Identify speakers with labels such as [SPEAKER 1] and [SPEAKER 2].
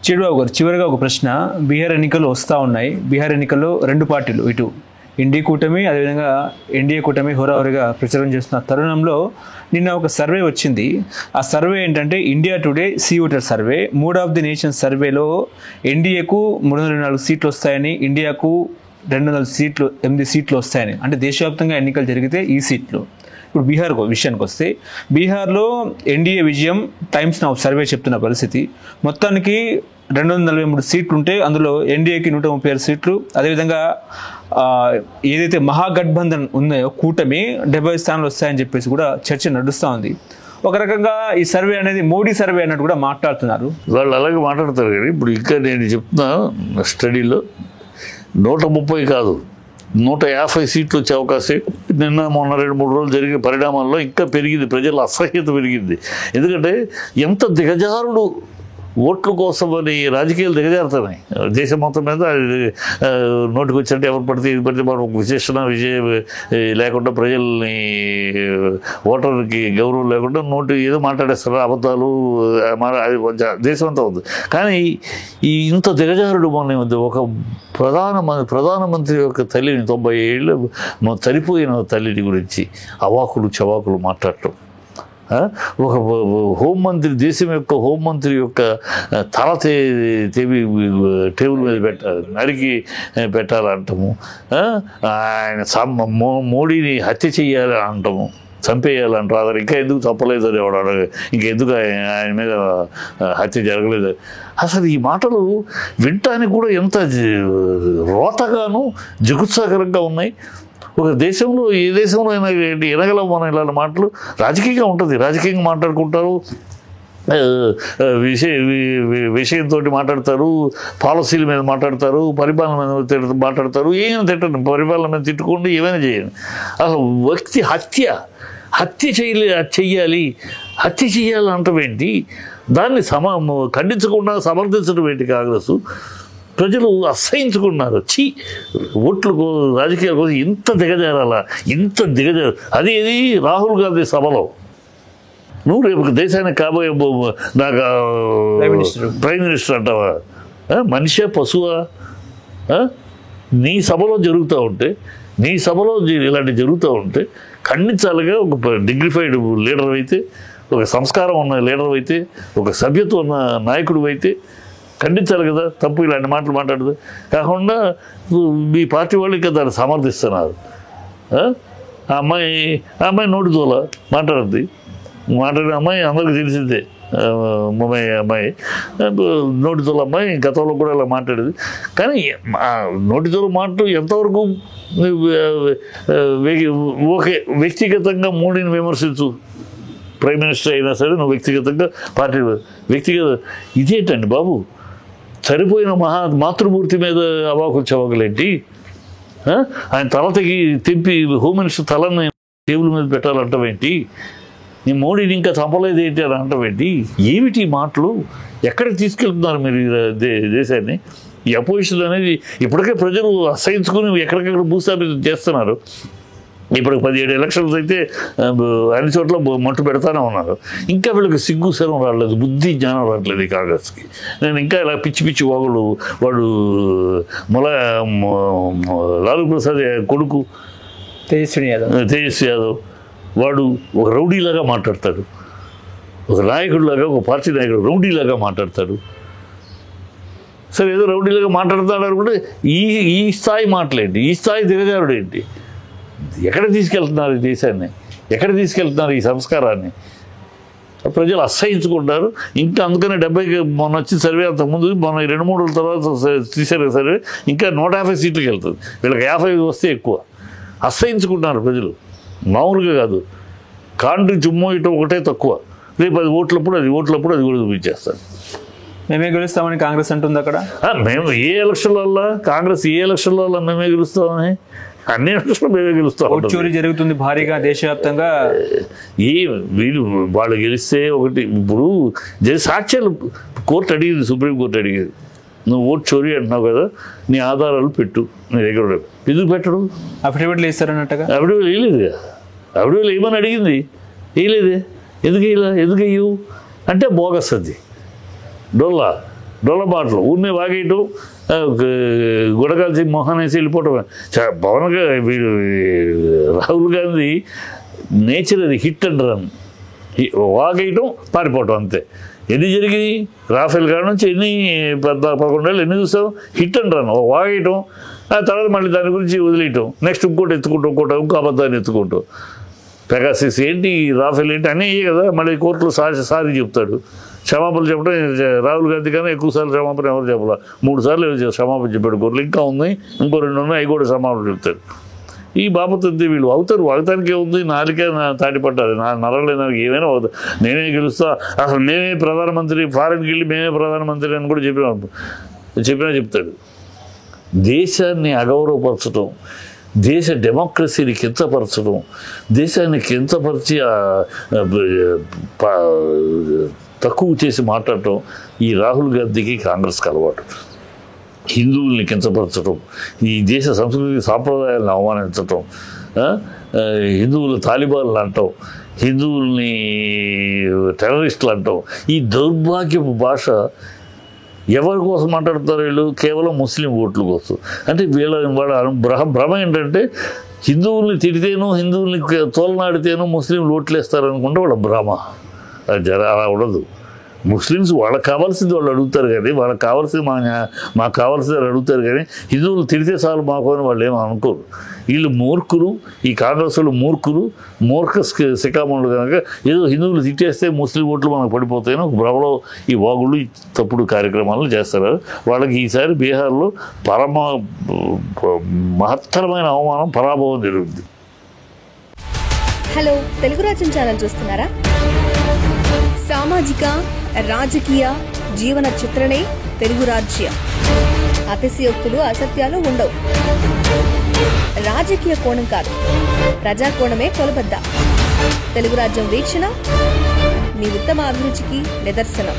[SPEAKER 1] చెడుబాబు గారు, చివరిగా ఒక ప్రశ్న. బీహార్ ఎన్నికలు వస్తూ ఉన్నాయి. బీహార్ ఎన్నికల్లో రెండు పార్టీలు, ఇటు ఎన్డీఏ కూటమి, అదేవిధంగా ఎన్డీఏ కూటమి హోరాహోరీగా ప్రచారం చేస్తున్న తరుణంలో నిన్న ఒక సర్వే వచ్చింది. ఆ సర్వే ఏంటంటే India Today C voter survey. Mood of the nation సర్వేలో ఎన్డీఏకు 304 సీట్లు వస్తాయని, ఇండియాకు 208 సీట్లు వస్తాయని, అంటే దేశవ్యాప్తంగా ఎన్నికలు జరిగితే ఈ సీట్లు. ఇప్పుడు బీహార్ విషయానికి వస్తే, బీహార్లో ఎన్డీఏ విజయం టైమ్స్ నౌ సర్వే చెప్తున్న పరిస్థితి. మొత్తానికి 243 సీట్లు ఉంటే అందులో ఎన్డీఏకి 136 సీట్లు. అదేవిధంగా ఏదైతే మహాగఠబంధన్ ఉన్నాయో కూటమి 70 స్థానాలు వస్తాయని చెప్పేసి కూడా చర్చ నడుస్తూ ఉంది. ఒక రకంగా ఈ సర్వే అనేది మోడీ సర్వే అన్నట్టు కూడా మాట్లాడుతున్నారు.
[SPEAKER 2] వాళ్ళు అలాగే మాట్లాడతారు. కానీ ఇప్పుడు ఇంకా నేను చెప్తున్నా స్టడీలో 130 కాదు 150 సీట్లు వచ్చే అవకాశం నిన్న మొన్న 2-3 రోజులు జరిగిన పరిణామాల్లో ఇంకా పెరిగింది. ప్రజల అసహ్యత పెరిగింది. ఎందుకంటే ఎంత దిగజారుడు ఓట్ల కోసం అని రాజకీయాలు దిగజారుతున్నాయి దేశం మొత్తం మీద. నోటికి వచ్చినట్టు ఎవరు పడితే ఇది పడితే మనం విజయం లేకుండా, ప్రజల్ని ఓటర్కి గౌరవం లేకుండా నోటి ఏదో మాట్లాడేస్తారు, అబద్ధాలు దేశం అంతా ఉంది. కానీ ఈ ఇంత దిగజారుడు మన ఒక ప్రధానమంత్రి యొక్క తల్లిని 90 ఏళ్ళు చనిపోయిన తల్లిని గురించి అవాకులు చవాకులు మాట్లాడటం, ఒక హోంమంత్రి, దేశం యొక్క హోంమంత్రి యొక్క తల టేబుల్ మీద నరికి పెట్టాలంటాము, ఆయన మోడీని హత్య చెయ్యాలి అంటాము, చంపేయాలంటారు. అతను ఇంకా ఎందుకు తప్పలేదు అని ఎవడు అడగ, ఇంకెందుకు ఆయన మీద హత్య జరగలేదు. అసలు ఈ మాటలు వినటానికి కూడా ఎంత రోతగాను జుగుత్సాకరంగా ఉన్నాయి. ఒక దేశంలో, ఏ దేశంలో అయినా వినగలం మనం ఇలాంటి మాటలు. రాజకీయంగా ఉంటుంది, రాజకీయంగా మాట్లాడుకుంటారు, విషయంతో మాట్లాడతారు, పాలసీల మీద మాట్లాడతారు, పరిపాలన మీద మాట్లాడతారు. ఏమైనా తిట్టండి, పరిపాలన మీద తిట్టుకోండి, ఏమైనా చేయండి. అసలు వ్యక్తి హత్య చెయ్యాలి అంటమేంటి? దాన్ని ఖండించకుండా సమర్థించడం ఏంటి కాంగ్రెస్? ప్రజలు అసహించుకున్నారు. ఓట్లు రాజకీయాల కోసం ఇంత దిగజారాలా, అది రాహుల్ గాంధీ సభలో నువ్వు రేపు దేశానికి కాబోయే నాకు ప్రైమ్ మినిస్టర్ అంటావా? మనిషే పశువా? నీ సభలో జరుగుతూ ఉంటే, ఇలాంటివి జరుగుతూ ఉంటే ఖండించాలిగా. ఒక డిగ్నిఫైడ్ లీడర్ అయితే, ఒక సంస్కారం ఉన్న లీడర్ అయితే, ఒక సభ్యత్వం ఉన్న నాయకుడు అయితే ఖండించాలి కదా. తప్పు ఇలాంటి మాటలు మాట్లాడదు కాకుండా మీ పార్టీ వాళ్ళు ఇంకా దాన్ని సమర్థిస్తున్నారు. ఆ అమ్మాయి నోటితోల మాట్లాడింది, మాట్లాడిన అమ్మాయి అందరికీ తెలిసిందే. అమ్మాయి నోటితోల అమ్మాయి గతంలో కూడా ఇలా మాట్లాడేది. కానీ నోటితోల మాటలు ఎంతవరకు ఓకే, వ్యక్తిగతంగా మోడీని విమర్శించు, ప్రైమ్ మినిస్టర్ అయినా సరే నువ్వు వ్యక్తిగతంగా పార్టీ ఇదేంటండి బాబు? చనిపోయిన మాతృమూర్తి మీద అవాకులు చవాకులేంటి? ఆయన తల తెంపి హోమ్ మినిస్టర్ తలని టేబుల్ మీద పెట్టాలంటావేంటి? నీ మోడీని ఇంకా చంపలేదు ఏంటి అని అంటావేంటి? ఏమిటి మాటలు? ఎక్కడికి తీసుకెళ్తున్నారు మీరు దేశాన్ని? ఈ అపోజిషన్ అనేది ఇప్పటికే ప్రజలు అసహించుకుని ఎక్కడికెక్కడ భూస్థాపితం చేస్తున్నారు. ఇప్పుడు 17 ఎలక్షన్స్ అయితే అన్ని చోట్ల మట్టు పెడతానే ఉన్నారు. ఇంకా వీళ్ళకి సిగ్గు శరం రావట్లేదు, బుద్ధి జ్ఞానం రావట్లేదు ఈ కాంగ్రెస్కి. నేను ఇంకా ఇలా పిచ్చి వాడు లాలూ ప్రసాద్ కొడుకు తేజస్వి యాదవ్ వాడు ఒక రౌడీలాగా మాట్లాడతాడు, ఒక నాయకుడిలాగా, ఒక పార్టీ నాయకుడు రౌడీలాగా మాట్లాడతాడు. సరే, ఏదో రౌడీలాగా మాట్లాడతాడు అనుకుంటే ఈ స్థాయి మాటలేంటి? ఈ స్థాయి దిగజారుడు ఏంటి? ఎక్కడ తీసుకెళ్తున్నారు ఈ దేశాన్ని? ఎక్కడ తీసుకెళ్తున్నారు ఈ సంస్కారాన్ని? ప్రజలు అసహించుకుంటారు. ఇంకా అందుకనే 70 మొన్న వచ్చిన సర్వే, అంతకుముందు మొన్న 2-3 రోజుల తర్వాత తీసారు సర్వే, ఇంకా 150 సీట్లకి వెళ్తుంది. వీళ్ళకి 50 వస్తే ఎక్కువ. అసహించుకుంటున్నారు ప్రజలు, మామూలుగా కాదు. కాంట్రీ చుమ్మో ఇటు ఒకటే తక్కువ. రేపు అది ఓట్లప్పుడు అది కూడా చూపించేస్తారు.
[SPEAKER 1] మేమే గెలుస్తామని కాంగ్రెస్ అంటుంది అక్కడ.
[SPEAKER 2] మేము ఏ ఎలక్షన్ల కాంగ్రెస్ మేమే గెలుస్తామని, అన్ని ఎలక్షన్లు మేమే గెలుస్తాం.
[SPEAKER 1] చోరీ జరుగుతుంది భారీగా దేశవ్యాప్తంగా.
[SPEAKER 2] వాళ్ళు గెలిస్తే ఒకటి, ఇప్పుడు సాక్ష్యాలు కోర్టు అడిగింది, సుప్రీంకోర్టు అడిగేది, నువ్వు ఓటు చోరీ అంటున్నావు కదా, నీ ఆధారాలు పెట్టు నీ దగ్గర. ఎందుకు పెట్టడు?
[SPEAKER 1] అఫిడవిట్లు ఇస్తారన్నట్టుగా.
[SPEAKER 2] అఫిడవిట్ వేయలేదు. అఫిడవిట్ ఏమని అడిగింది, వేయలేదే. ఎందుకు వేయవు అంటే బోగస్ అది. డొల్లా డొల్లబాట్లు ఊరినే వాగేయటం, గుడకాల్చి మొహాన్ వేసి వెళ్ళిపోవటం. పవన్ వీడు రాహుల్ గాంధీ నేచర్ అది హిట్ అండ్ రన్, వాగేయటం పారిపోవటం అంతే. ఎన్ని జరిగింది రాఫెల్ కాడ నుంచి 11 ఏళ్ళు ఎన్ని చూసాం? హిట్ అండ్ రన్, వాగేయటం, ఆ తర్వాత మళ్ళీ దాని గురించి వదిలేయటం, నెక్స్ట్ ఇంకోటి ఎత్తుకుంటాం, ఇంకో అబద్ధాన్ని ఎత్తుకుంటాం. పెగాసిస్ ఏంటి, రాఫెల్ ఏంటి అన్నీ కదా. మళ్ళీ కోర్టులో సారి చెప్తాడు, క్షమాపణలు చెప్పడం. రాహుల్ గాంధీ కన్నా ఎక్కువసార్లు క్షమాపణ ఎవరు చెప్పాల, 3 సార్లు క్షమాపణ చెప్పాడు కోర్టులో. ఇంకా ఉంది, ఇంకో 2 ఉన్నాయి, అవి కూడా క్షమాపణ చెప్తాడు. ఈ బాబు వీళ్ళు అవుతారు, వాగతానికి ఏముంది, నాలుగే తాటి పట్టాలి, నరలేదానికి ఏమైనా అవుతారు. నేనే గెలుస్తా, అసలు నేనే ప్రధానమంత్రి, ఫారెన్కి వెళ్ళి మేమే ప్రధానమంత్రి అని కూడా చెప్పినా చెప్తాడు. దేశాన్ని అగౌరవపరచడం, దేశ డెమోక్రసీని కించపరచడం, దేశాన్ని కించపరిచి తక్కువ చేసి మాట్లాడటం ఈ రాహుల్ గాంధీకి కాంగ్రెస్కి అలవాటు. హిందువుల్ని కించపరచడం, ఈ దేశ సంస్కృతి సాంప్రదాయాలను అవమానించటం, హిందువులు తాలిబాన్లు అంటాం, హిందువుల్ని టెర్రరిస్టులు అంటాం. ఈ దౌర్భాగ్యపు భాష ఎవరి కోసం మాట్లాడతారు వీళ్ళు? కేవలం ముస్లిం ఓట్ల కోసం. అంటే వాళ్ళ భ్రమ ఏంటంటే హిందువుల్ని తిడితేనో, హిందువుల్ని తోలనాడితేనో ముస్లింలు ఓట్లు వేస్తారు అనుకుంటే వాళ్ళ భ్రమ. అది అలా ఉండదు. ముస్లిమ్స్ వాళ్ళకి కావాల్సింది వాళ్ళు అడుగుతారు, కానీ వాళ్ళకి కావాల్సింది మాకు కావాల్సింది వాళ్ళు అడుగుతారు, కానీ హిందువులు తిడితే చాలు మాకు అని వాళ్ళు ఏమో అనుకోరు. వీళ్ళు మూర్ఖులు, ఈ కాంగ్రెస్ వాళ్ళు మూర్ఖ శిఖామణులు కనుక ఏదో హిందువులు తిట్టేస్తే ముస్లిం ఓట్లు మనకు పడిపోతాయని ఒక భ్రమలో ఈ వాగుళ్ళు ఈ తప్పుడు కార్యక్రమాలు చేస్తారు. వాళ్ళకి ఈసారి బీహార్లో మహత్తరమైన అవమానం, పరాభవం జరుగుతుంది.
[SPEAKER 3] హలో, తెలుగు రాజ్యం ఛానల్ చూస్తున్నారా? సామాజిక, రాజకీయ, జీవన చిత్రణే తెలుగు రాజ్యం. అతిశయోక్తులు, అసత్యాలు ఉండవు. రాజకీయ కోణం కాదు, ప్రజా కోణమే కొలబద్ద. తెలుగు రాజ్యం వీక్షణ మీ ఉత్తమ అభిరుచికి నిదర్శనం.